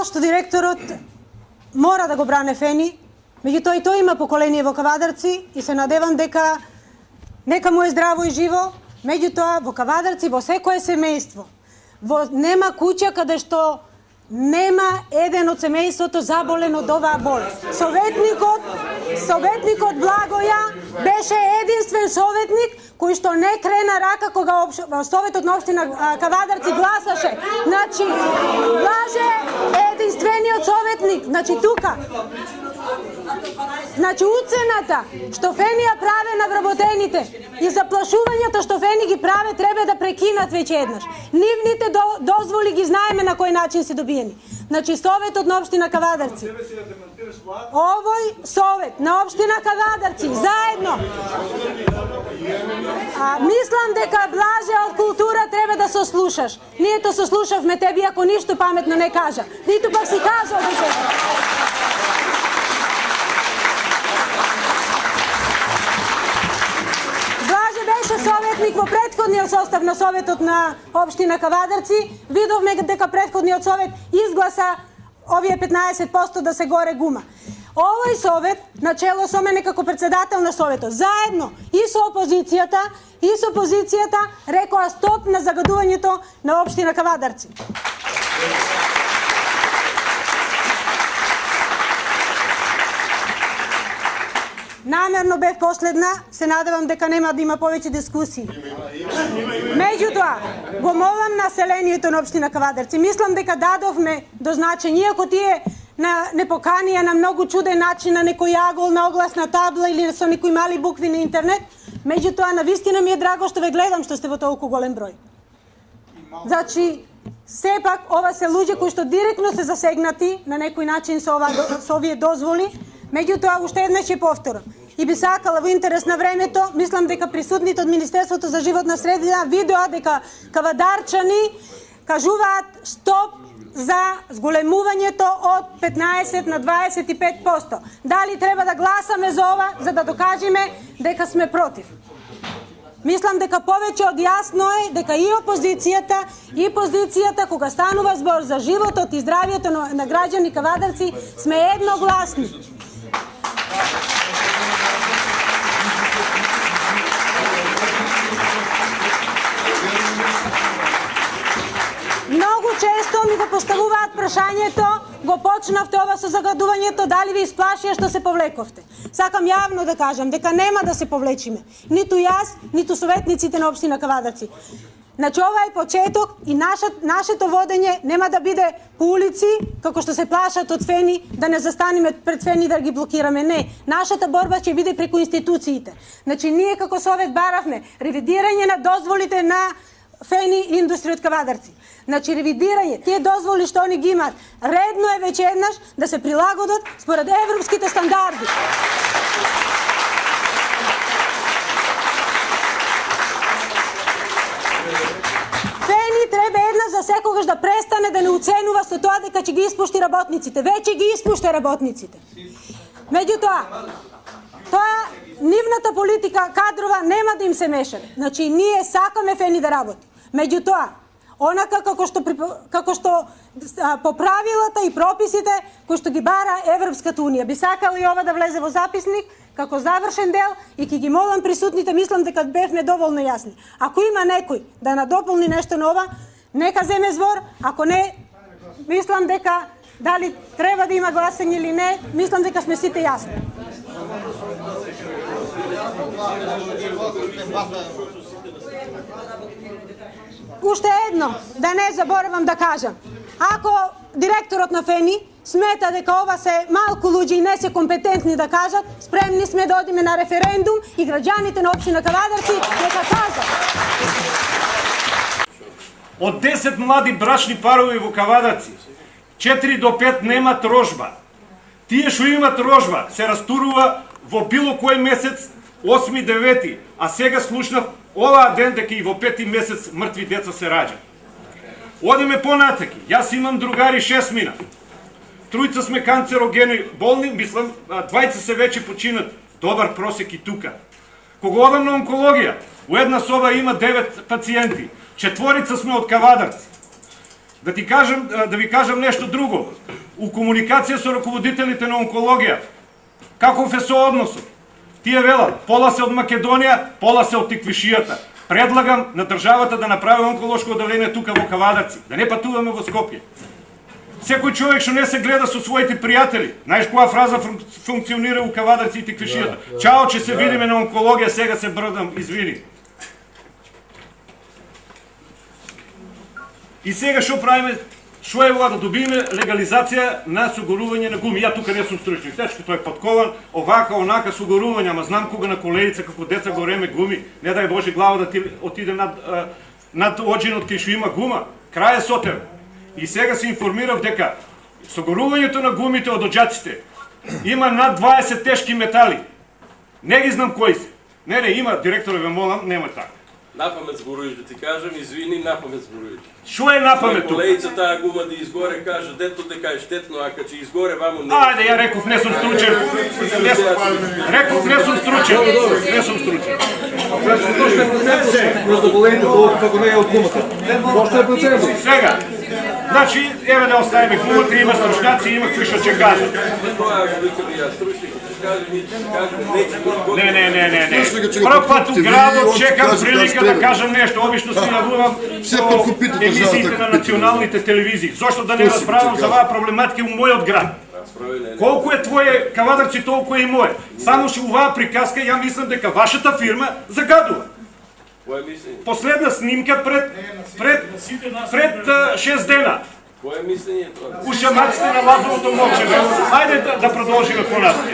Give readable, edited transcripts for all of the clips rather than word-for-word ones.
што директорот мора да го бране Фени, меѓутоа и тој има поколение во Кавадарци и се надевам дека нека му е здраво и живо, меѓутоа во Кавадарци, во секое семејство, нема куќа каде што нема еден од семејството заболен од оваа болест. Советникот Благоја беше единствен советник кој што не крена рака кога Советот на општина Кавадарци гласаше. Значи, Блаже е единствениот советник. Значи, тука. Значи, уцената што Фени ја праве на вработените и заплашувањето што Фени ги праве треба да прекинат веќе еднаш. Нивните дозволи ги знаеме на кој начин се добиени. Значи, Советот на општина Кавадарци. Овој Совет на општина Кавадарци заедно. Мислам дека Блаже од култура треба да се слушаш. Ние то се слушавме тебе, ако ништо паметно не кажа. Ниту пак си кажал да се... Блаже беше советник во претходниот состав на Советот на општина Кавадарци. Видовме дека претходниот совет изгласа овие 15% да се горе гума. Овој совет, начело со мене како председател на советот, заедно и со опозицијата, рекоа стоп на загадувањето на општина Кавадарци. Намерно бев последна, се надевам дека нема да има повеќе дискусии. Меѓутоа, го молам населението на општина Кавадарци. Мислам дека дадовме до значење, иако тие не поканија на многу чуден начин на некој агол, на огласна табла или со некои мали букви на интернет, меѓутоа навистина ми е драго што ве гледам што сте во толку голем број. Значи, сепак ова се луѓе кои што директно се засегнати на некој начин со овие дозволи. Меѓутоа, уште еднаш ќе повторам. И би сакала во интерес на времето, мислам дека присутните од Министерството за животна средина видоа дека кавадарчани кажуваат стоп за зголемувањето од 15 на 25%. Дали треба да гласаме за ова, за да докажеме дека сме против? Мислам дека повеќе од јасно е дека и опозицијата и позицијата, кога станува збор за животот и здравието на граѓани Кавадарци, сме едногласни. Многу често ми го поставуваат прашањето, го почнавте ова со загадувањето, дали ви исплашија што се повлековте. Сакам јавно да кажам дека нема да се повлечиме. Ниту јас, ниту советниците на општина Кавадарци. Значи, ова е почеток и нашето водење нема да биде по улици, како што се плашат од Фени, да не застанеме пред Фени да ги блокираме. Не, нашата борба ќе биде преку институциите. Значи, ние како совет баравме ревидирање на дозволите на Фени и индустријот Кавадарци. Значи, ревидирање, тие дозволи што они ги имаат, редно е веќе еднаш да се прилагодат според европските стандарди. Фени треба еднаш за секогаш да престане да не уценува со тоа дека ќе ги испушти работниците. Веќе ги испушта работниците. Меѓутоа, тоа нивната политика кадрова нема да им се меша. Значи, ние сакаме Фени да работи. Меѓутоа, онака како што по правилата и прописите кои што ги бара Европската унија. Би сакала и ова да влезе во записник како завршен дел и ќе ги молам присутните, мислам дека бевме доволно јасни. Ако има некој да надополни нешто на ова, нека земе збор, ако не, мислам дека дали треба да има гласање или не, мислам дека сме сите јасни. Уште едно, да не заборавам да кажам. Ако директорот на Фени смета дека ова се малку луѓе и не се компетентни да кажат, спремни сме да одиме на референдум и граѓаните на општина Кавадарци дека кажат. Од 10 млади брачни парови во Кавадарци, 4 до 5 немат рожба. Тие што имат рожба се растурува во било кој месец, 8-9, а сега слушнав оваа ден дека и во 5 месец мртви деца се раѓаат. Одиме понатаки. Јас имам другари 6 мина. Тројца сме канцерогени болни, мислам, 20 се веќе починат. Добар просек и тука. Кога одам на онкологија, у една соба има 9 пациенти. 4 сме од Кавадарци. Да ви кажам нещо друго. У комуникација со раководителите на онкологија, каков е соодносот? Тие велат, пола се од Македонија, пола се од Тиквишијата. Предлагам на државата да направи онколошко оделение тука во Кавадарци, да не патуваме во Скопје. Секој човек што не се гледа со своите пријатели, знаеш која фраза функционира у Кавадарци и Тиквишијата? Чао, че се видиме на онкологија, сега се брдам, извини. И сега што правиме? Што е ова да добиеме легализација на согорување на гуми? Ја тука не сум стручник, тешко тој подкован, овака, онака согорување, ама знам кога на колеица како деца гореме гуми, не дај Боже глава да ти отиде над оџинот кај што има гума, крај е со тебе. И сега се информирав дека согорувањето на гумите од оџаците има над 20 тешки метали. Не ги знам кои се. Не, има, директоре ве молам, нема така. Напамет зборуиш, да ти кажам, извини, напамет зборуиш. Шо е напамет тук? Колеица таа гума да изгоре, каже, дето дека е штетно, а кога изгоре, вамо не. Ајде, ја реков, не сум стручен. Реков, не сум стручен. Не сум стручен. Между колеите, како не е од гумата. Зошто е процентот? Сега, значи, еве да оставиме гумата, има стручњаци, има кои што ќе кажат. Тоа го викам и јас, стручник, Не. Прв пат у градот чекам прилика да кажам нешто. Обично си јавувам по емисиите на националните телевизии. Зошто да не расправам за оваа проблематика у мојот град? Колку е твое Кавадарци, толку е и моје. Само што оваа приказка, ја мислам дека вашата фирма загадува. Последна снимка пред 6 дена. Кое мислење тоа? Ушамаците на Лазовото мовчеве. Ајде да продолжиме понатаму.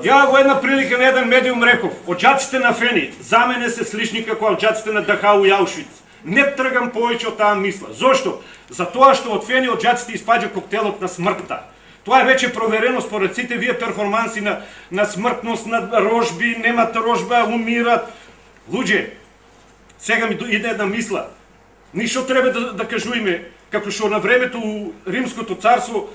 Ја во една прилика на еден медиум реков, оџаците на Фени за мене се слични како оџаците на Дахау и Аушвиц. Не тргам повеќе од таа мисла. Зошто? Затоа што од Фени оџаците испаѓа коктелот на смртта. Тоа е веќе проверено според сите вие перформанси на смртност, на рожби, немат рожба, умират. Луѓе, сега ми иде една мисла. Ништо треба да кажуиме, како што на времето у Римското царство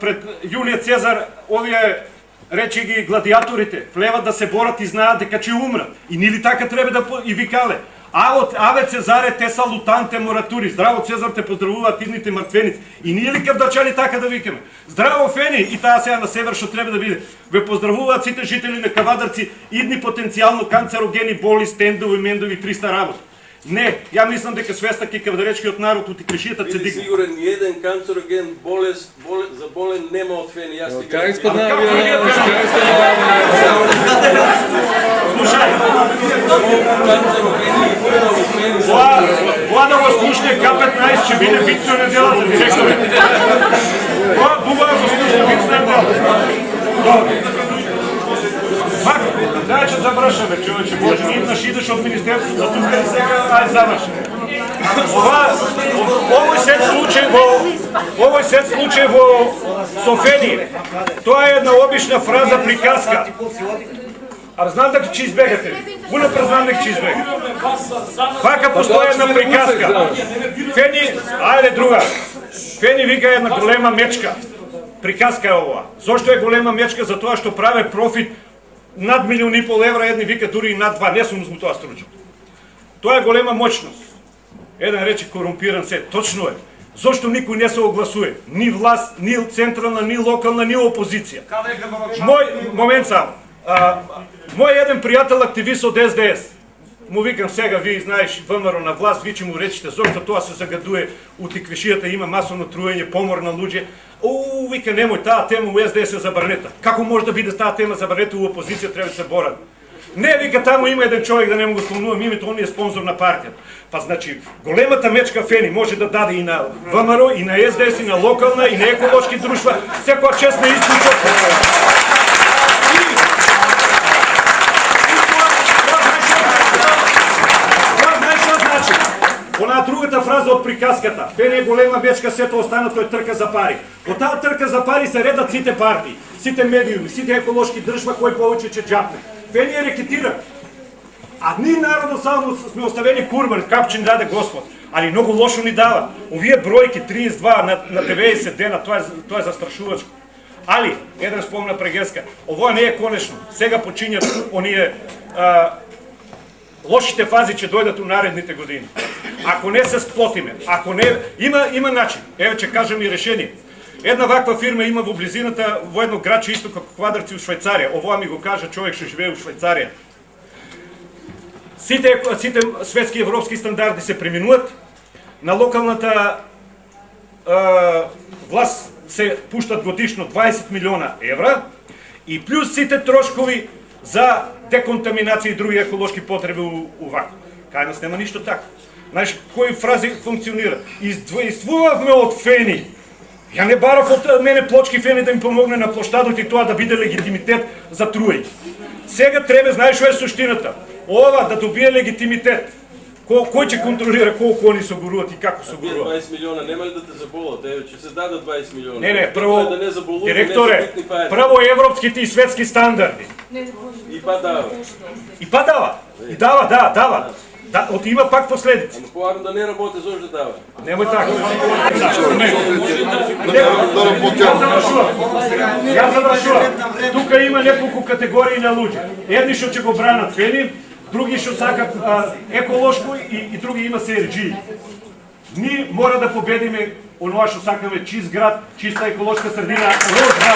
пред Јулиј Цезар, овие рече ги гладиаторите, влеват да се борат и знаат дека ќе умрат. И нили така треба да и викале. Аве Цезаре, те са лутанте моратури. Здраво Цезар, те поздравуваат идните мртвеници. И ние ли кавдачани така да викаме? Здраво Фени, и таа сега на север што треба да биде. Ве поздравуваат сите жители на Кавадарци, идни потенцијално канцерогени боли, стендови, мендови, 300 работи. Не, ја мислам дека свеста ке кавдаречкиот народ од Тиквишијата се дигна. Сигурен, ниеден канцероген за болен нема од Фени. Јас ти Как кажам. Слушај, Влада го слушне К15, ќе биде битно неделата, директоре. Бува го слушне битно неделата. Дај че завршаме, човече, може ни иднаш идеш од Министерството за тука и сега, ај заврши. Овој сет случај во Софени, тоа е една обична фраза, приказка. А знам дека ќе избегате. Унапред знам дека ќе избегате. Вака постои една приказка. Фени, ајде друга. Фени вика една голема мечка. Приказка е ова. Зошто е голема мечка? Затоа што праве профит над 1,5 милиони евра, едни вика дури и над 2. Не сум му тоа стручен. Тоа е голема моќност. Еден рече корумпиран се. Точно е. Зошто никој не се огласува? Ни власт, ни централна, ни локална, ни опозиција. Момент само. Мој еден пријател активист од СДС, му викам сега, вие знаеш, ВМРО на власт, ви ќе му речете, зошто тоа се загадуе у Тиквишијата, има масовно труење, помор на луѓе. Вика, немој, таа тема у СДС е забранета. Како може да биде таа тема забранета у опозиција, треба да се борат? Не, вика, таму има еден човек, да не му го спомнувам името, он е спонзор на партијата. Па значи, големата мечка Фени може да даде и на ВМРО, и на СДС, и на локална, и на еколошки друштва, секоја честна исклучок. Онаа другата фраза од приказката. Фени е голема мечка, сето останато е трка за пари. Во таа трка за пари се редат сите партии, сите медиуми, сите еколошки држба кој повеќе ќе джапне. Фени е рекетира. А ние народно само сме оставени курбан, капчин даде Господ. Али многу лошо ни дава. Овие бројки 32 на 90 дена, тоа е застрашувачко. Али, еден спомна прегеска, ово не е конечно. Сега почињат оние лошите фази ќе дојдат у наредните години. Ако не се сплотиме, ако не има начин. Еве ќе кажем и решение. Една ваква фирма има во близината во едно градче исто како Квадарци у Швајцарија. Ова ми го кажа човек што живее у Швајцарија. Сите светски европски стандарди се преминуваат. На локалната власт се пуштат годишно 20 милиона евра и плюс сите трошкови за деконтаминација и други еколошки потреби у вако. Кај нас нема ништо така. Знаеш, кои фрази функционира? Издвојавме од фени. Ја не барав од мене плочки фени да ми помогне на площадот и тоа да биде легитимитет за труи. Сега треба, знаеш што е суштината? Ова да добие легитимитет. Кој ќе контролира колку они соборуваат и како соборуваат? 20 милиона нема ли да те заболат? Еве, ќе се дадат 20 милиона. Не, прво, да не заболуват, директоре, не се битни пари. прво европските и светски стандарди. И па дава. И па дава. И дава, да, дава. Да, оти има пак последици. Ама поарам да не работи, зошто да дава? Немој така. Ја завршувам. Тука има неколку категории на луѓе. Едни што ќе го бранат фени, други што сакат еколошко и други има СРГ. Ние мора да победиме оноа што сакаме чист град, чиста еколошка средина, розга,